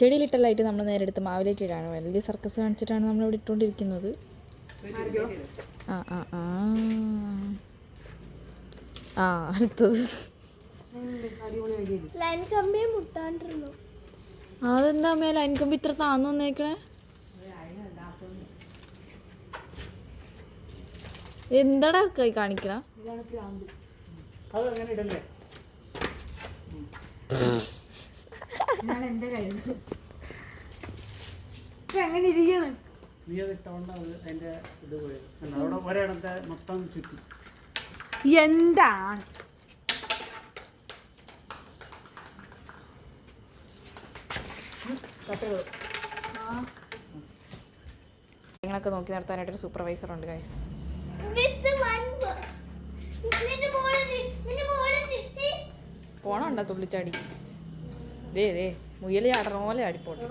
ചെടിയിലിട്ടല്ലായിട്ട് നമ്മൾ നേരെ എടുത്ത് മാവിലേക്ക് ഇടാണ്. വലിയ സർക്കസ് കാണിച്ചിട്ടാണ് നമ്മളിവിടെ ഇട്ടുകൊണ്ടിരിക്കുന്നത്. ആ ആ ആ ആ അടുത്തത് അതെന്താ അമ്മ ലൈൻ കമ്പി ഇത്ര താന്നു വന്നേക്കണേ? എന്താടാ കൈ കാണിക്കണ? എങ്ങനെ ഇരിക്കുന്നു? എന്താണ് കാര്യങ്ങളൊക്കെ നോക്കി നടത്താനായിട്ടൊരു സൂപ്പർവൈസർ ഉണ്ട് ഗൈസ്. പോണണ്ട തുള്ളിച്ചാടി. ദേ മുയൽ ചാടണ പോലെ ആടിപ്പോട്ടെ.